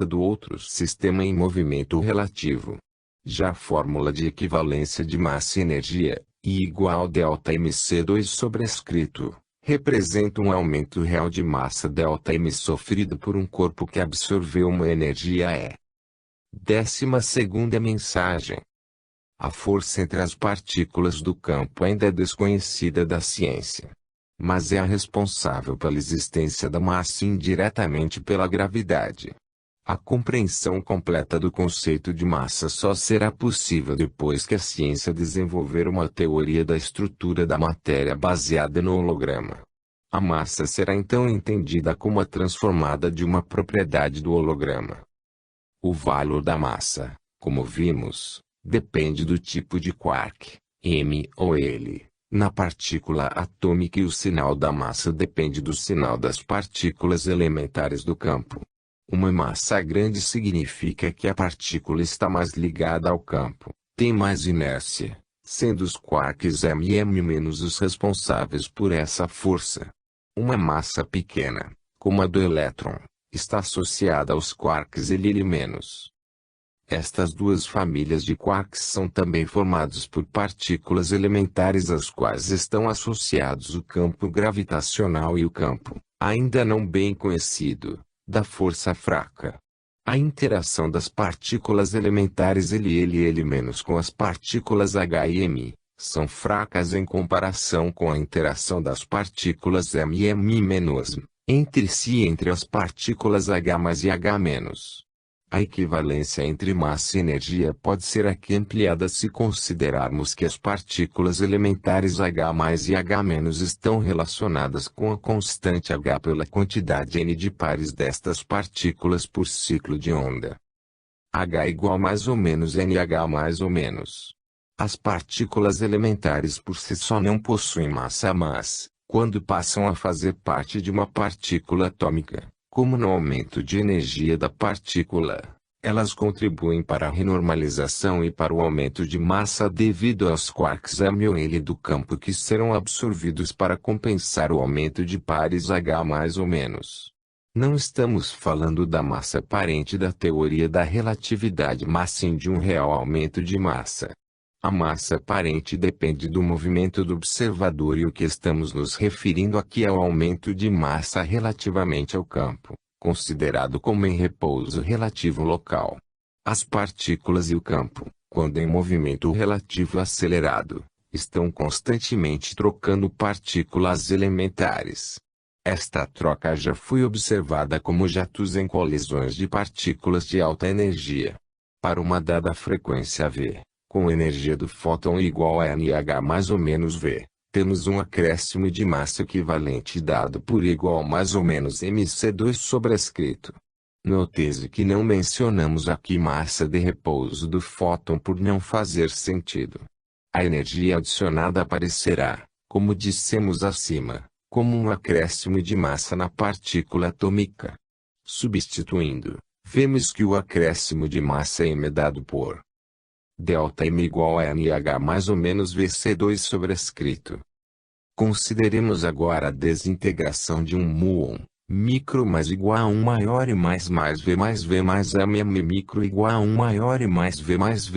do outro sistema em movimento relativo. Já a fórmula de equivalência de massa e energia, I igual ΔmC2 sobrescrito, representa um aumento real de massa Δm sofrido por um corpo que absorveu uma energia E. 12ª mensagem. A força entre as partículas do campo ainda é desconhecida da ciência, mas é a responsável pela existência da massa indiretamente pela gravidade. A compreensão completa do conceito de massa só será possível depois que a ciência desenvolver uma teoria da estrutura da matéria baseada no holograma. A massa será então entendida como a transformada de uma propriedade do holograma. O valor da massa, como vimos, depende do tipo de quark, M ou L, na partícula atômica, e o sinal da massa depende do sinal das partículas elementares do campo. Uma massa grande significa que a partícula está mais ligada ao campo, tem mais inércia, sendo os quarks m e m- os responsáveis por essa força. Uma massa pequena, como a do elétron, está associada aos quarks L-. Estas duas famílias de quarks são também formadas por partículas elementares às quais estão associados o campo gravitacional e o campo, ainda não bem conhecido, da força fraca. A interação das partículas elementares L com as partículas H e M são fracas em comparação com a interação das partículas M e M- entre si e entre as partículas H+ e H-. A equivalência entre massa e energia pode ser aqui ampliada se considerarmos que as partículas elementares H+ e H- estão relacionadas com a constante H pela quantidade n de pares destas partículas por ciclo de onda. H igual mais ou menos NH mais ou menos. As partículas elementares por si só não possuem massa, mas, quando passam a fazer parte de uma partícula atômica, como no aumento de energia da partícula, elas contribuem para a renormalização e para o aumento de massa devido aos quarks M ou L do campo que serão absorvidos para compensar o aumento de pares H mais ou menos. Não estamos falando da massa aparente da teoria da relatividade, mas sim de um real aumento de massa. A massa aparente depende do movimento do observador, e o que estamos nos referindo aqui é o aumento de massa relativamente ao campo, considerado como em repouso relativo local. As partículas e o campo, quando em movimento relativo acelerado, estão constantemente trocando partículas elementares. Esta troca já foi observada como jatos em colisões de partículas de alta energia. Para uma dada frequência V, com energia do fóton igual a nh mais ou menos V, temos um acréscimo de massa equivalente dado por igual mais ou menos mc2 sobrescrito. Note-se que não mencionamos aqui massa de repouso do fóton por não fazer sentido. A energia adicionada aparecerá, como dissemos acima, como um acréscimo de massa na partícula atômica. Substituindo, vemos que o acréscimo de massa m é dado por Δm igual a nh mais ou menos Vc2 sobrescrito. Consideremos agora a desintegração de um muon, micro mais igual a 1 maior e mais V mais V mais mm micro igual a 1 maior e mais V mais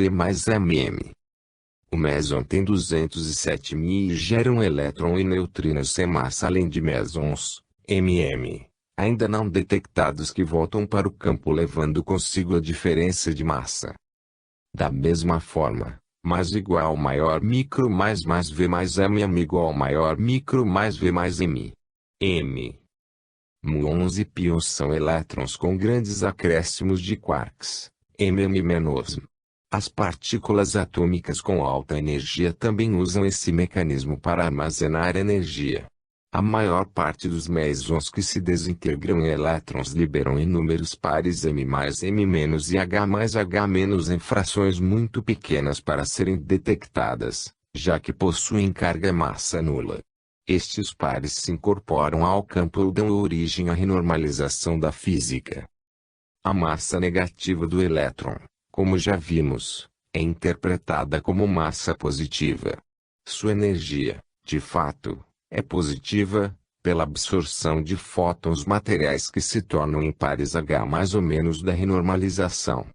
mm. O meson tem 207 μe e gera um elétron e neutrinos sem massa além de mesons, mm, ainda não detectados que voltam para o campo levando consigo a diferença de massa. Da mesma forma, mais igual ao maior micro mais V mais mm igual ao maior micro mais V mais m. Muons e pions são elétrons com grandes acréscimos de quarks, mm-. As partículas atômicas com alta energia também usam esse mecanismo para armazenar energia. A maior parte dos mesons que se desintegram em elétrons liberam inúmeros pares M mais M menos e H mais H menos em frações muito pequenas para serem detectadas, já que possuem carga-massa nula. Estes pares se incorporam ao campo ou dão origem à renormalização da física. A massa negativa do elétron, como já vimos, é interpretada como massa positiva. Sua energia, de fato, é positiva, pela absorção de fótons materiais que se tornam em pares H mais ou menos da renormalização.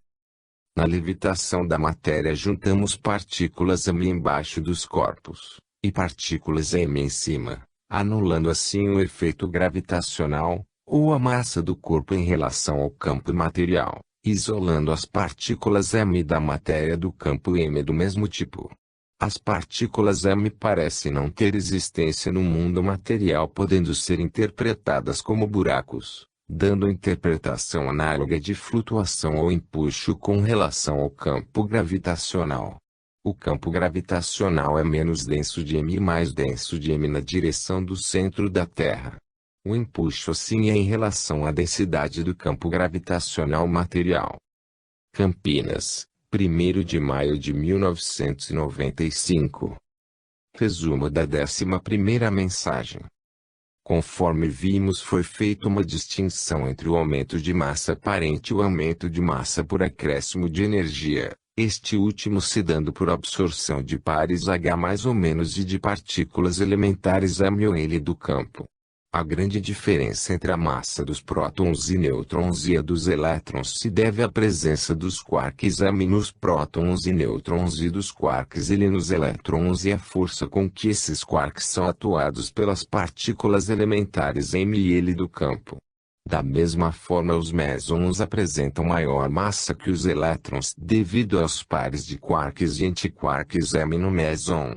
Na levitação da matéria juntamos partículas m embaixo dos corpos, e partículas m em cima, anulando assim o efeito gravitacional, ou a massa do corpo em relação ao campo material, isolando as partículas m da matéria do campo m do mesmo tipo. As partículas m parecem não ter existência no mundo material, podendo ser interpretadas como buracos, dando interpretação análoga de flutuação ou empuxo com relação ao campo gravitacional. O campo gravitacional é menos denso de m e mais denso de m na direção do centro da Terra. O empuxo assim é em relação à densidade do campo gravitacional material. Campinas, 1º de maio de 1995. Resumo da 11ª mensagem. Conforme vimos, foi feita uma distinção entre o aumento de massa aparente e o aumento de massa por acréscimo de energia, este último se dando por absorção de pares H mais ou menos e de partículas elementares m ou L do campo. A grande diferença entre a massa dos prótons e nêutrons e a dos elétrons se deve à presença dos quarks m nos prótons e nêutrons e dos quarks L nos elétrons e à força com que esses quarks são atuados pelas partículas elementares m e L do campo. Da mesma forma, os mesons apresentam maior massa que os elétrons devido aos pares de quarks e antiquarks m no meson.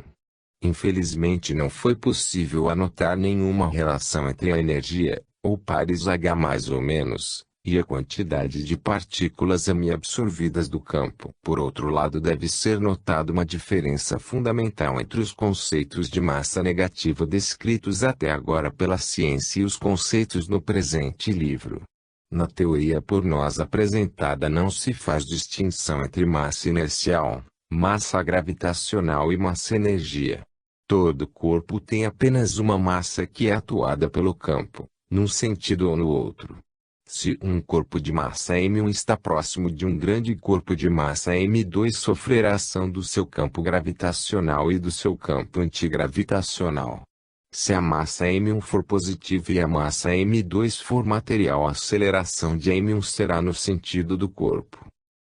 Infelizmente não foi possível anotar nenhuma relação entre a energia, ou pares H mais ou menos, e a quantidade de partículas m absorvidas do campo. Por outro lado, deve ser notada uma diferença fundamental entre os conceitos de massa negativa descritos até agora pela ciência e os conceitos no presente livro. Na teoria por nós apresentada não se faz distinção entre massa inercial, massa gravitacional e massa-energia. Todo corpo tem apenas uma massa que é atuada pelo campo, num sentido ou no outro. Se um corpo de massa m1 está próximo de um grande corpo de massa m2, sofrerá ação do seu campo gravitacional e do seu campo antigravitacional. Se a massa m1 for positiva e a massa m2 for material, a aceleração de m1 será no sentido do corpo.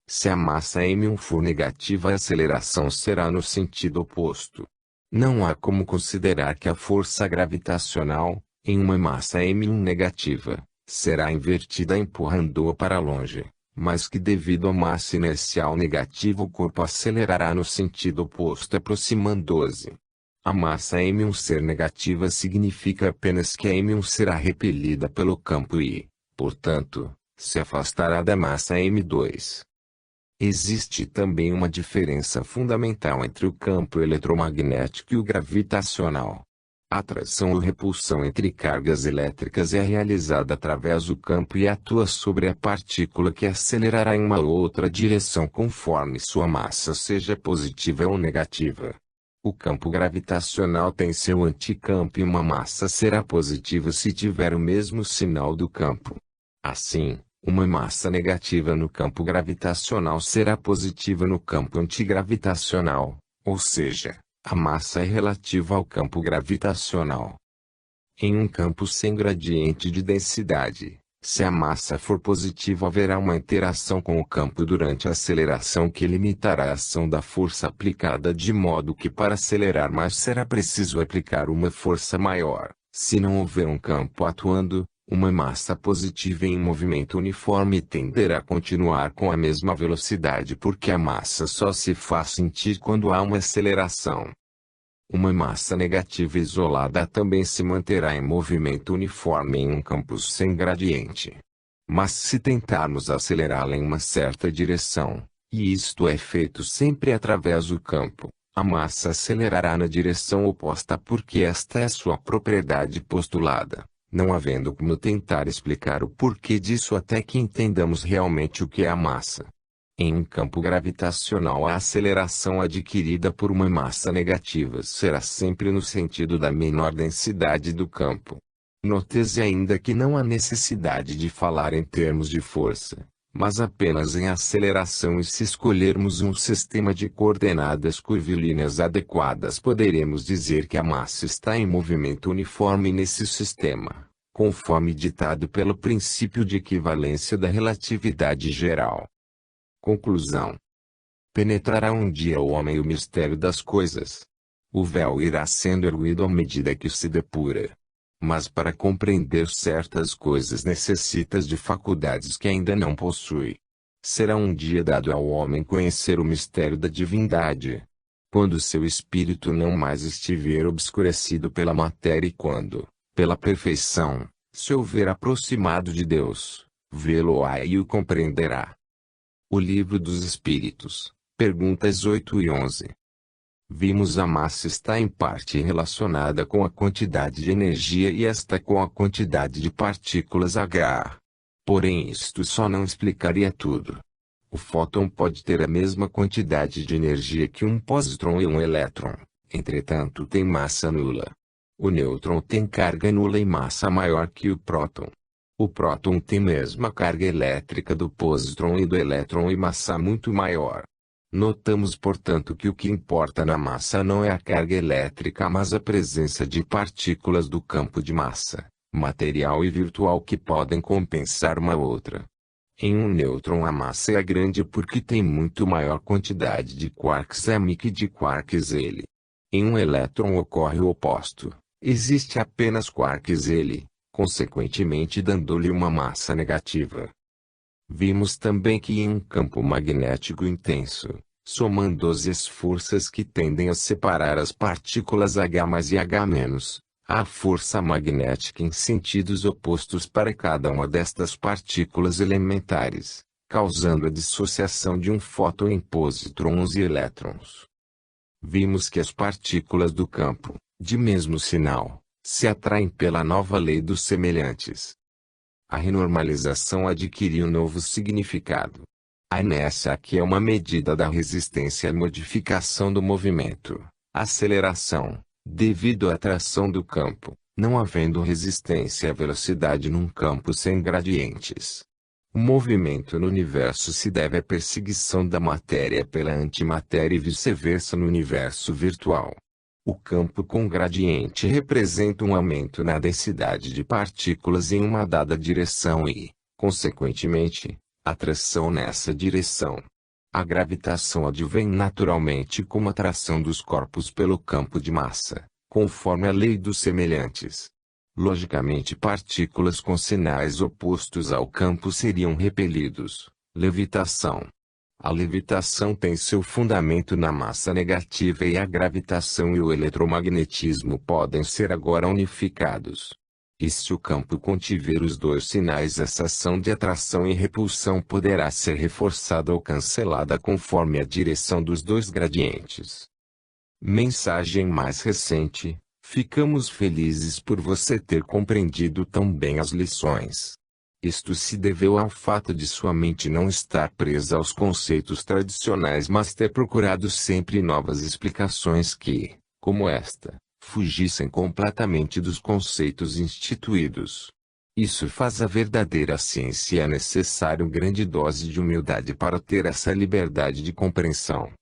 Se a massa m1 for negativa, a aceleração será no sentido oposto. Não há como considerar que a força gravitacional, em uma massa m1 negativa, será invertida empurrando-a para longe, mas que devido à massa inercial negativa o corpo acelerará no sentido oposto aproximando-se. A massa m1 ser negativa significa apenas que a m1 será repelida pelo campo e, portanto, se afastará da massa m2. Existe também uma diferença fundamental entre o campo eletromagnético e o gravitacional. A atração ou repulsão entre cargas elétricas é realizada através do campo e atua sobre a partícula que acelerará em uma ou outra direção conforme sua massa seja positiva ou negativa. O campo gravitacional tem seu anticampo e uma massa será positiva se tiver o mesmo sinal do campo. Assim, uma massa negativa no campo gravitacional será positiva no campo antigravitacional, ou seja, a massa é relativa ao campo gravitacional. Em um campo sem gradiente de densidade, se a massa for positiva haverá uma interação com o campo durante a aceleração que limitará a ação da força aplicada, de modo que para acelerar mais será preciso aplicar uma força maior. Se não houver um campo atuando, uma massa positiva em movimento uniforme tenderá a continuar com a mesma velocidade porque a massa só se faz sentir quando há uma aceleração. Uma massa negativa isolada também se manterá em movimento uniforme em um campo sem gradiente. Mas se tentarmos acelerá-la em uma certa direção, e isto é feito sempre através do campo, a massa acelerará na direção oposta porque esta é sua propriedade postulada, não havendo como tentar explicar o porquê disso até que entendamos realmente o que é a massa. Em um campo gravitacional, a aceleração adquirida por uma massa negativa será sempre no sentido da menor densidade do campo. Note-se ainda que não há necessidade de falar em termos de força, mas apenas em aceleração, e se escolhermos um sistema de coordenadas curvilíneas adequadas, poderemos dizer que a massa está em movimento uniforme nesse sistema, conforme ditado pelo princípio de equivalência da relatividade geral. Conclusão: penetrará um dia o homem o mistério das coisas. O véu irá sendo erguido à medida que se depura. Mas para compreender certas coisas necessitas de faculdades que ainda não possui. Será um dia dado ao homem conhecer o mistério da divindade. Quando seu espírito não mais estiver obscurecido pela matéria, e quando, pela perfeição, se houver aproximado de Deus, vê-lo-á e o compreenderá. O Livro dos Espíritos, perguntas 8 e 11. Vimos a massa está em parte relacionada com a quantidade de energia e esta com a quantidade de partículas H. Porém, isto só não explicaria tudo. O fóton pode ter a mesma quantidade de energia que um pósitron e um elétron, entretanto tem massa nula. O nêutron tem carga nula e massa maior que o próton. O próton tem mesma carga elétrica do pósitron e do elétron e massa muito maior. Notamos, portanto, que o que importa na massa não é a carga elétrica, mas a presença de partículas do campo de massa, material e virtual, que podem compensar uma outra. Em um nêutron a massa é grande porque tem muito maior quantidade de quarks M que de quarks L. Em um elétron ocorre o oposto, existe apenas quarks L, consequentemente dando-lhe uma massa negativa. Vimos também que em um campo magnético intenso, somando as forças que tendem a separar as partículas H+ e H-, há força magnética em sentidos opostos para cada uma destas partículas elementares, causando a dissociação de um fóton em pósitrons e elétrons. Vimos que as partículas do campo, de mesmo sinal, se atraem pela nova lei dos semelhantes. A renormalização adquiriu um novo significado. A inércia aqui é uma medida da resistência à modificação do movimento, aceleração, devido à atração do campo, não havendo resistência à velocidade num campo sem gradientes. O movimento no universo se deve à perseguição da matéria pela antimatéria e vice-versa no universo virtual. O campo com gradiente representa um aumento na densidade de partículas em uma dada direção e, consequentemente, atração nessa direção. A gravitação advém naturalmente como atração dos corpos pelo campo de massa, conforme a lei dos semelhantes. Logicamente, partículas com sinais opostos ao campo seriam repelidos. Levitação. A levitação tem seu fundamento na massa negativa, e a gravitação e o eletromagnetismo podem ser agora unificados. E se o campo contiver os dois sinais, essa ação de atração e repulsão poderá ser reforçada ou cancelada conforme a direção dos dois gradientes. Mensagem mais recente: ficamos felizes por você ter compreendido tão bem as lições. Isto se deveu ao fato de sua mente não estar presa aos conceitos tradicionais, mas ter procurado sempre novas explicações que, como esta, fugissem completamente dos conceitos instituídos. Isso faz a verdadeira ciência, e é necessário grande dose de humildade para ter essa liberdade de compreensão.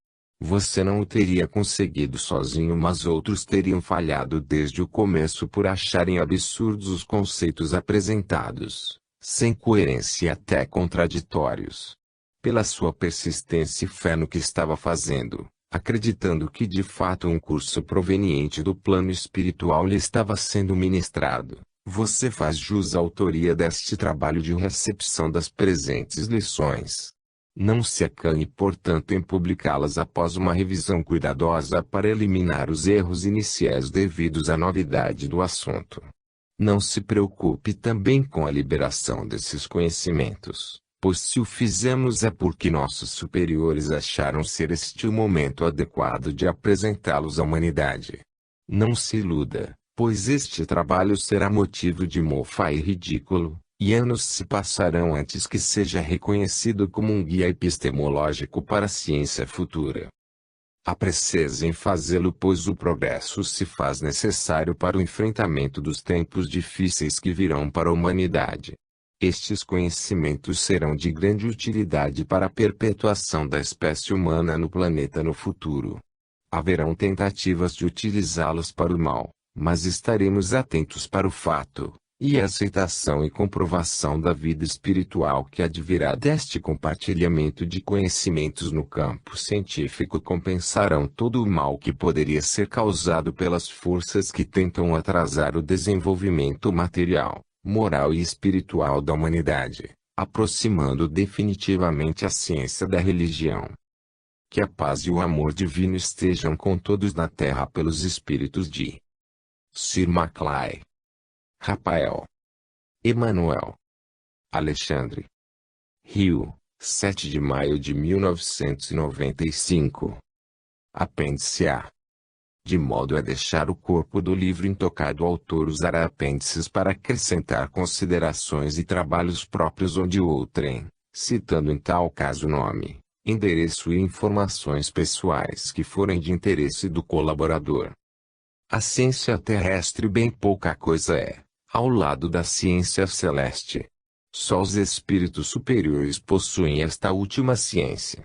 Você não o teria conseguido sozinho, mas outros teriam falhado desde o começo por acharem absurdos os conceitos apresentados, sem coerência e até contraditórios. Pela sua persistência e fé no que estava fazendo, acreditando que de fato um curso proveniente do plano espiritual lhe estava sendo ministrado, você faz jus à autoria deste trabalho de recepção das presentes lições. Não se acanhe, portanto, em publicá-las após uma revisão cuidadosa para eliminar os erros iniciais devidos à novidade do assunto. Não se preocupe também com a liberação desses conhecimentos, pois se o fizemos é porque nossos superiores acharam ser este o momento adequado de apresentá-los à humanidade. Não se iluda, pois este trabalho será motivo de mofa e ridículo, e anos se passarão antes que seja reconhecido como um guia epistemológico para a ciência futura. Apresse-se em fazê-lo, pois o progresso se faz necessário para o enfrentamento dos tempos difíceis que virão para a humanidade. Estes conhecimentos serão de grande utilidade para a perpetuação da espécie humana no planeta no futuro. Haverão tentativas de utilizá-los para o mal, mas estaremos atentos para o fato, e a aceitação e comprovação da vida espiritual que advirá deste compartilhamento de conhecimentos no campo científico compensarão todo o mal que poderia ser causado pelas forças que tentam atrasar o desenvolvimento material, moral e espiritual da humanidade, aproximando definitivamente a ciência da religião. Que a paz e o amor divino estejam com todos na terra pelos espíritos de Sir Maclay, Rafael, Emanuel, Alexandre, Rio, 7 de maio de 1995. Apêndice A. De modo a deixar o corpo do livro intocado, o autor usará apêndices para acrescentar considerações e trabalhos próprios ou de outrem, citando em tal caso nome, endereço e informações pessoais que forem de interesse do colaborador. A ciência terrestre bem pouca coisa é, ao lado da ciência celeste. Só os espíritos superiores possuem esta última ciência.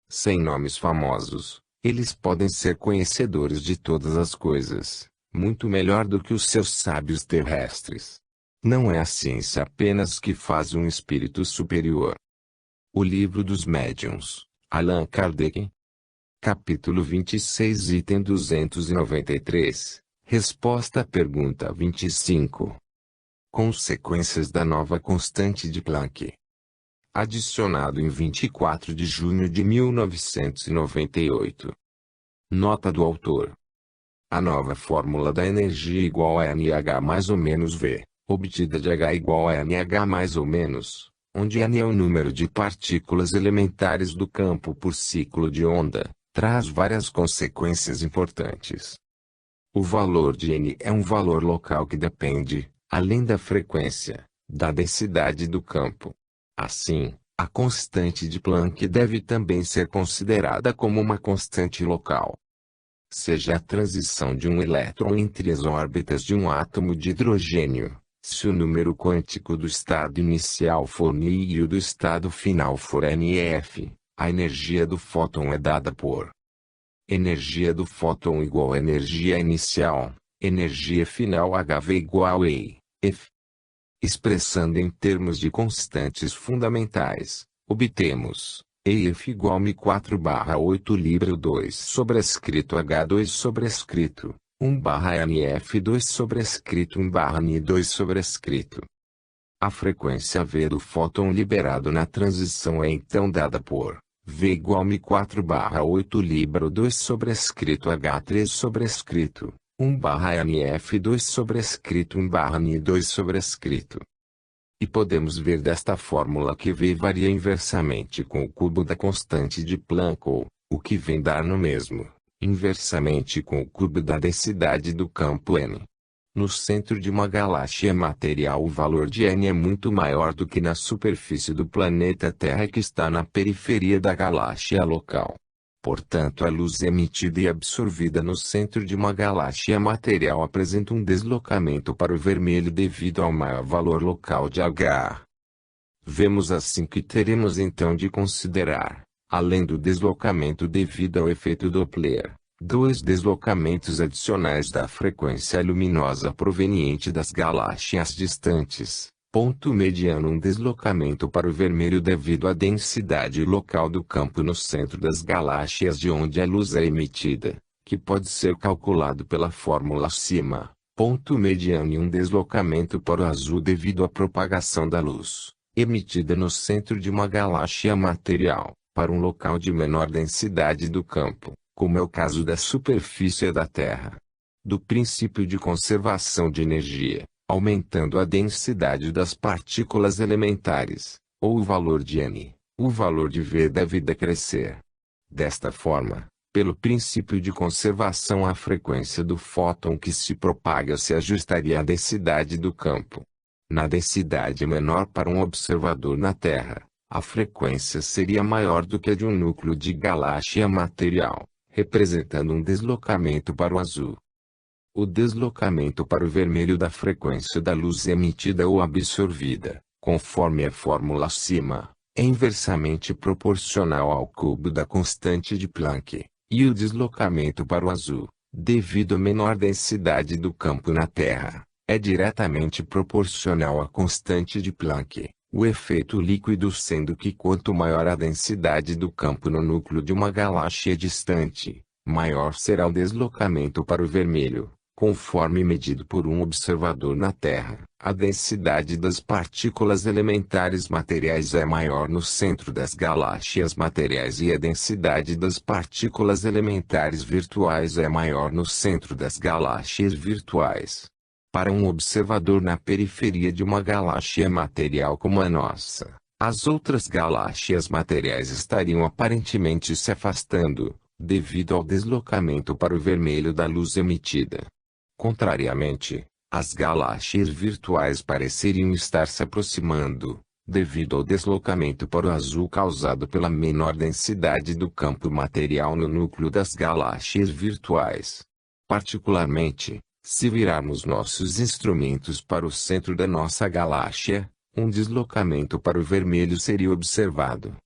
Sem nomes famosos, eles podem ser conhecedores de todas as coisas, muito melhor do que os seus sábios terrestres. Não é a ciência apenas que faz um espírito superior. O Livro dos Médiuns, Allan Kardec. Capítulo 26, item 293. Resposta à pergunta 25. Consequências da nova constante de Planck. Adicionado em 24 de junho de 1998. Nota do autor. A nova fórmula da energia igual a NH mais ou menos V, obtida de H igual a NH mais ou menos, onde N é o número de partículas elementares do campo por ciclo de onda, traz várias consequências importantes. O valor de N é um valor local que depende, além da frequência, da densidade do campo. Assim, a constante de Planck deve também ser considerada como uma constante local. Seja a transição de um elétron entre as órbitas de um átomo de hidrogênio, se o número quântico do estado inicial for Ni e o do estado final for NF, a energia do fóton é dada por energia do fóton igual a energia inicial, energia final HV igual a EF. Expressando em termos de constantes fundamentais, obtemos EF igual a Mi4/8 Libra 2 sobrescrito H2 sobrescrito 1/NF2 sobrescrito 1/Ni2 sobrescrito. A frequência V do fóton liberado na transição é então dada por V igual a Mi4/8 Libra 2 sobrescrito H3 sobrescrito 1/NF2 sobrescrito 1/Ni2 sobrescrito. E podemos ver desta fórmula que V varia inversamente com o cubo da constante de Planck ou, o que vem dar no mesmo, inversamente com o cubo da densidade do campo N. No centro de uma galáxia material o valor de N é muito maior do que na superfície do planeta Terra que está na periferia da galáxia local. Portanto, a luz emitida e absorvida no centro de uma galáxia material apresenta um deslocamento para o vermelho devido ao maior valor local de H. Vemos assim que teremos então de considerar, além do deslocamento devido ao efeito Doppler, dois deslocamentos adicionais da frequência luminosa proveniente das galáxias distantes. Ponto mediano, um deslocamento para o vermelho devido à densidade local do campo no centro das galáxias de onde a luz é emitida, que pode ser calculado pela fórmula acima. Ponto mediano, e um deslocamento para o azul devido à propagação da luz, emitida no centro de uma galáxia material, para um local de menor densidade do campo, como é o caso da superfície da Terra. Do princípio de conservação de energia, aumentando a densidade das partículas elementares, ou o valor de N, o valor de V deve decrescer. Desta forma, pelo princípio de conservação, a frequência do fóton que se propaga se ajustaria à densidade do campo. Na densidade menor para um observador na Terra, a frequência seria maior do que a de um núcleo de galáxia material, representando um deslocamento para o azul. O deslocamento para o vermelho da frequência da luz emitida ou absorvida, conforme a fórmula acima, é inversamente proporcional ao cubo da constante de Planck, e o deslocamento para o azul, devido à menor densidade do campo na Terra, é diretamente proporcional à constante de Planck, o efeito líquido, sendo que quanto maior a densidade do campo no núcleo de uma galáxia distante, maior será o deslocamento para o vermelho. Conforme medido por um observador na Terra, a densidade das partículas elementares materiais é maior no centro das galáxias materiais e a densidade das partículas elementares virtuais é maior no centro das galáxias virtuais. Para um observador na periferia de uma galáxia material como a nossa, as outras galáxias materiais estariam aparentemente se afastando, devido ao deslocamento para o vermelho da luz emitida. Contrariamente, as galáxias virtuais pareceriam estar se aproximando, devido ao deslocamento para o azul causado pela menor densidade do campo material no núcleo das galáxias virtuais. Particularmente, se virarmos nossos instrumentos para o centro da nossa galáxia, um deslocamento para o vermelho seria observado.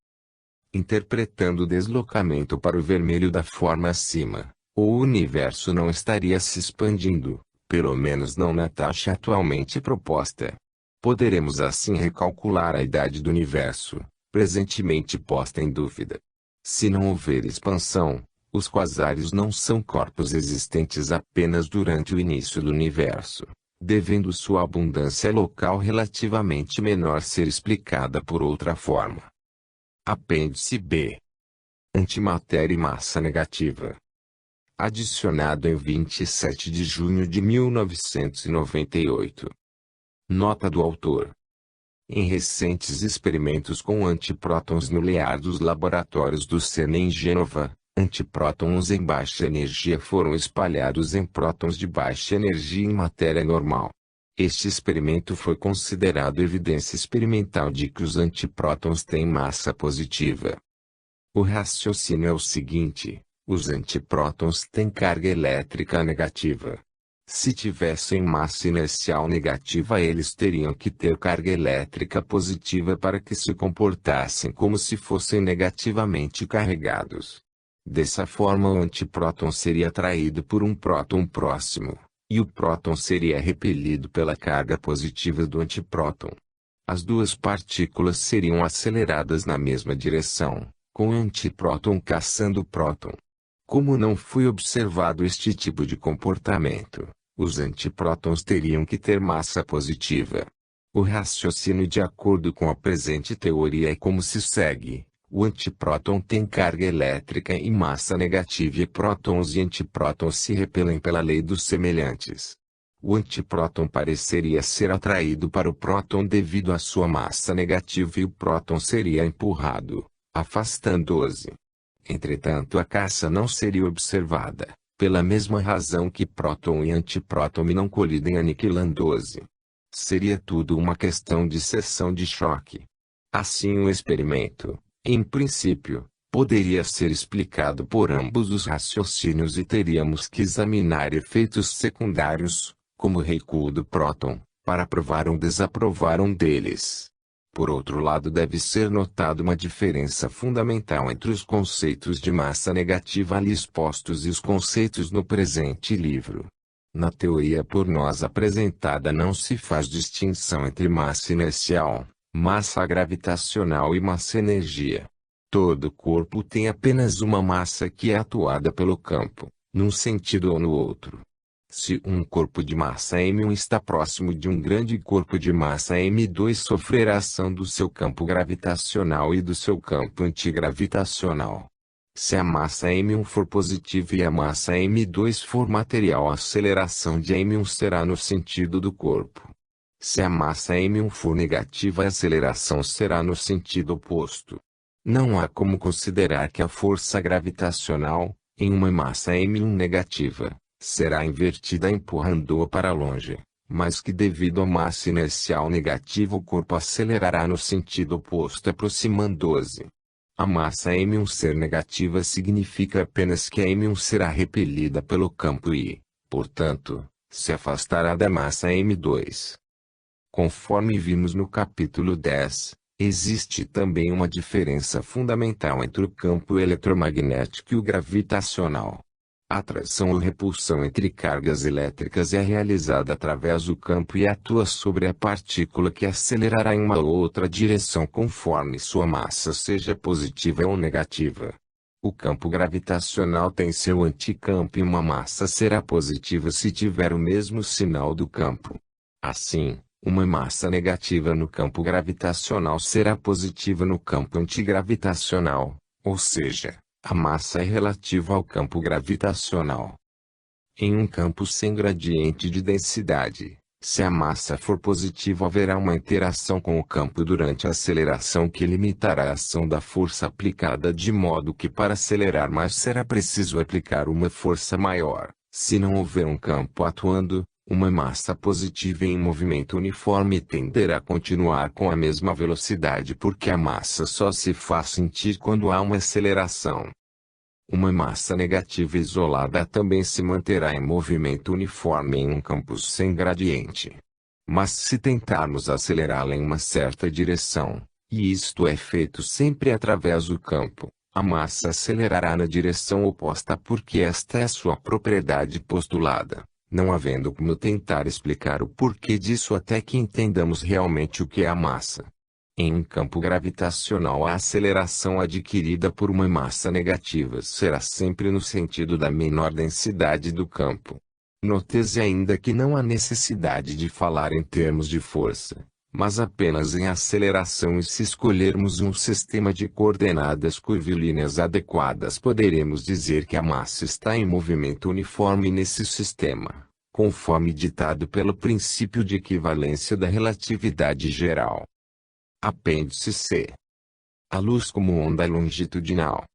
Interpretando o deslocamento para o vermelho da forma acima, o universo não estaria se expandindo, pelo menos não na taxa atualmente proposta. Poderemos assim recalcular a idade do universo, presentemente posta em dúvida. Se não houver expansão, os quasares não são corpos existentes apenas durante o início do universo, devendo sua abundância local relativamente menor ser explicada por outra forma. Apêndice B. Antimatéria e massa negativa. Adicionado em 27 de junho de 1998. Nota do autor. Em recentes experimentos com antiprótons no LEAR dos laboratórios do CERN em Gênova, antiprótons em baixa energia foram espalhados em prótons de baixa energia em matéria normal. Este experimento foi considerado evidência experimental de que os antiprótons têm massa positiva. O raciocínio é o seguinte: os antiprótons têm carga elétrica negativa. Se tivessem massa inercial negativa, eles teriam que ter carga elétrica positiva para que se comportassem como se fossem negativamente carregados. Dessa forma, o antipróton seria atraído por um próton próximo, e o próton seria repelido pela carga positiva do antipróton. As duas partículas seriam aceleradas na mesma direção, com o antipróton caçando o próton. Como não foi observado este tipo de comportamento, os antiprótons teriam que ter massa positiva. O raciocínio de acordo com a presente teoria é como se segue: o antipróton tem carga elétrica e massa negativa e prótons e antiprótons se repelem pela lei dos semelhantes. O antipróton pareceria ser atraído para o próton devido à sua massa negativa e o próton seria empurrado, afastando-se. Entretanto, a caça não seria observada, pela mesma razão que próton e antipróton não colidem aniquilando-se. Seria tudo uma questão de seção de choque. Assim, o experimento, em princípio, poderia ser explicado por ambos os raciocínios e teríamos que examinar efeitos secundários, como o recuo do próton, para provar ou desaprovar um deles. Por outro lado, deve ser notada uma diferença fundamental entre os conceitos de massa negativa ali expostos e os conceitos no presente livro. Na teoria por nós apresentada não se faz distinção entre massa inercial, massa gravitacional e massa-energia. Todo corpo tem apenas uma massa que é atuada pelo campo, num sentido ou no outro. Se um corpo de massa M1 está próximo de um grande corpo de massa M2, sofrerá ação do seu campo gravitacional e do seu campo antigravitacional. Se a massa M1 for positiva e a massa M2 for material, a aceleração de M1 será no sentido do corpo. Se a massa M1 for negativa, a aceleração será no sentido oposto. Não há como considerar que a força gravitacional, em uma massa M1 negativa, será invertida empurrando-a para longe, mas que devido à massa inercial negativa o corpo acelerará no sentido oposto aproximando-se. A massa M1 ser negativa significa apenas que a M1 será repelida pelo campo e, portanto, se afastará da massa M2. Conforme vimos no capítulo 10, existe também uma diferença fundamental entre o campo eletromagnético e o gravitacional. A atração ou repulsão entre cargas elétricas é realizada através do campo e atua sobre a partícula que acelerará em uma ou outra direção conforme sua massa seja positiva ou negativa. O campo gravitacional tem seu anticampo e uma massa será positiva se tiver o mesmo sinal do campo. Assim, uma massa negativa no campo gravitacional será positiva no campo antigravitacional, ou seja, a massa é relativa ao campo gravitacional. Em um campo sem gradiente de densidade, se a massa for positiva haverá uma interação com o campo durante a aceleração que limitará a ação da força aplicada de modo que para acelerar mais será preciso aplicar uma força maior. Se não houver um campo atuando, uma massa positiva em movimento uniforme tenderá a continuar com a mesma velocidade porque a massa só se faz sentir quando há uma aceleração. Uma massa negativa isolada também se manterá em movimento uniforme em um campo sem gradiente. Mas se tentarmos acelerá-la em uma certa direção, e isto é feito sempre através do campo, a massa acelerará na direção oposta porque esta é sua propriedade postulada, não havendo como tentar explicar o porquê disso até que entendamos realmente o que é a massa. Em um campo gravitacional a aceleração adquirida por uma massa negativa será sempre no sentido da menor densidade do campo. Note-se ainda que não há necessidade de falar em termos de força, mas apenas em aceleração e se escolhermos um sistema de coordenadas curvilíneas adequadas poderemos dizer que a massa está em movimento uniforme nesse sistema, conforme ditado pelo princípio de equivalência da relatividade geral. Apêndice C. A luz como onda longitudinal.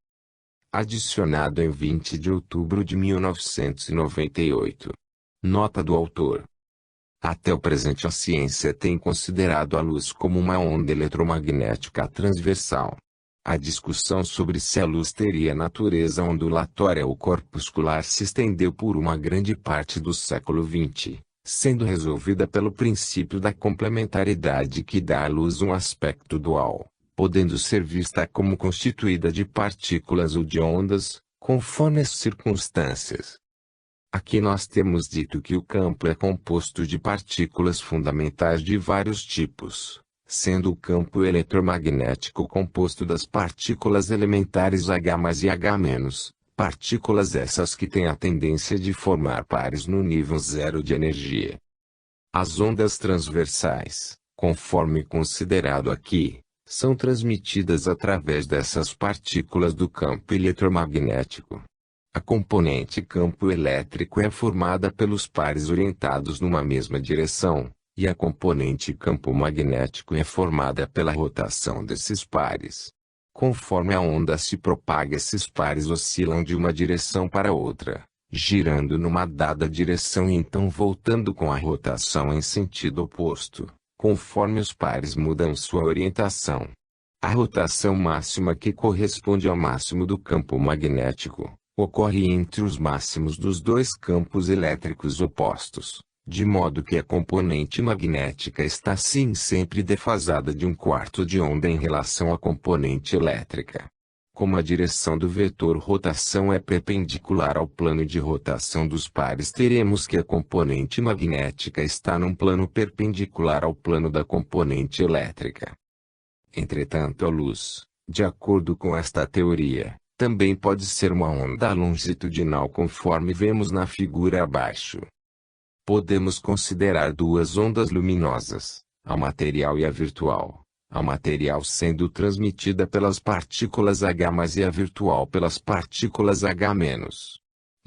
Adicionado em 20 de outubro de 1998. Nota do autor. Até o presente a ciência tem considerado a luz como uma onda eletromagnética transversal. A discussão sobre se a luz teria natureza ondulatória ou corpuscular se estendeu por uma grande parte do século XX, sendo resolvida pelo princípio da complementaridade que dá à luz um aspecto dual, podendo ser vista como constituída de partículas ou de ondas, conforme as circunstâncias. Aqui nós temos dito que o campo é composto de partículas fundamentais de vários tipos, sendo o campo eletromagnético composto das partículas elementares H+ e H-, partículas essas que têm a tendência de formar pares no nível zero de energia. As ondas transversais, conforme considerado aqui, são transmitidas através dessas partículas do campo eletromagnético. A componente campo elétrico é formada pelos pares orientados numa mesma direção, e a componente campo magnético é formada pela rotação desses pares. Conforme a onda se propaga, esses pares oscilam de uma direção para outra, girando numa dada direção e então voltando com a rotação em sentido oposto, conforme os pares mudam sua orientação. A rotação máxima, que corresponde ao máximo do campo magnético, ocorre entre os máximos dos dois campos elétricos opostos, de modo que a componente magnética está assim sempre defasada de 1/4 de onda em relação à componente elétrica. Como a direção do vetor rotação é perpendicular ao plano de rotação dos pares, teremos que a componente magnética está num plano perpendicular ao plano da componente elétrica. Entretanto, a luz, de acordo com esta teoria, também pode ser uma onda longitudinal conforme vemos na figura abaixo. Podemos considerar duas ondas luminosas, a material e a virtual, a material sendo transmitida pelas partículas H+ e a virtual pelas partículas H-.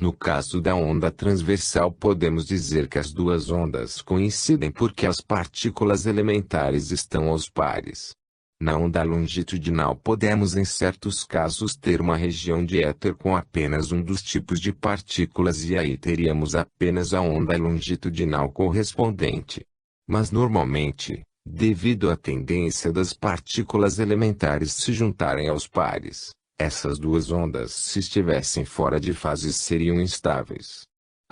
No caso da onda transversal podemos dizer que as duas ondas coincidem porque as partículas elementares estão aos pares. Na onda longitudinal podemos em certos casos ter uma região de éter com apenas um dos tipos de partículas e aí teríamos apenas a onda longitudinal correspondente. Mas normalmente, devido à tendência das partículas elementares se juntarem aos pares, essas duas ondas, se estivessem fora de fase, seriam instáveis.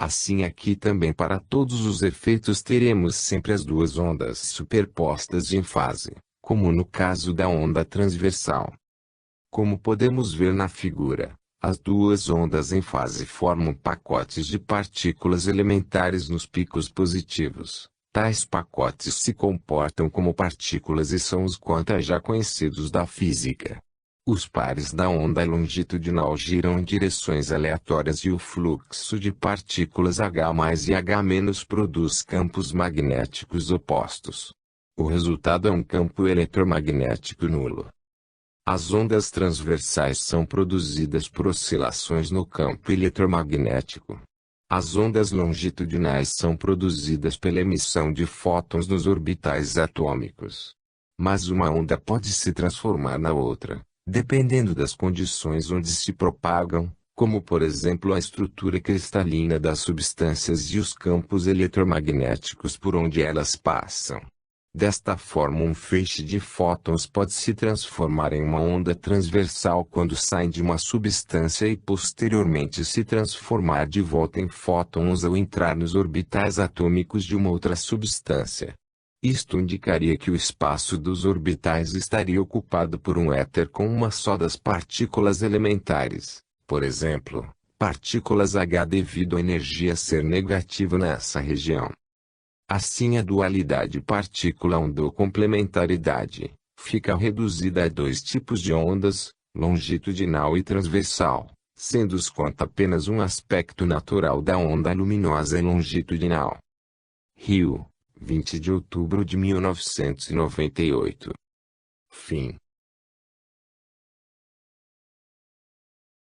Assim aqui também para todos os efeitos teremos sempre as duas ondas superpostas em fase, como no caso da onda transversal. Como podemos ver na figura, as duas ondas em fase formam pacotes de partículas elementares nos picos positivos. Tais pacotes se comportam como partículas e são os quantas já conhecidos da física. Os pares da onda longitudinal giram em direções aleatórias e o fluxo de partículas H mais e H menos produz campos magnéticos opostos. O resultado é um campo eletromagnético nulo. As ondas transversais são produzidas por oscilações no campo eletromagnético. As ondas longitudinais são produzidas pela emissão de fótons nos orbitais atômicos. Mas uma onda pode se transformar na outra, dependendo das condições onde se propagam, como por exemplo a estrutura cristalina das substâncias e os campos eletromagnéticos por onde elas passam. Desta forma um feixe de fótons pode se transformar em uma onda transversal quando sai de uma substância e posteriormente se transformar de volta em fótons ao entrar nos orbitais atômicos de uma outra substância. Isto indicaria que o espaço dos orbitais estaria ocupado por um éter com uma só das partículas elementares, por exemplo, partículas H devido à energia ser negativa nessa região. Assim a dualidade partícula-onda ou complementaridade, fica reduzida a dois tipos de ondas, longitudinal e transversal, sendo os quanto apenas um aspecto natural da onda luminosa e longitudinal. Rio, 20 de outubro de 1998. Fim.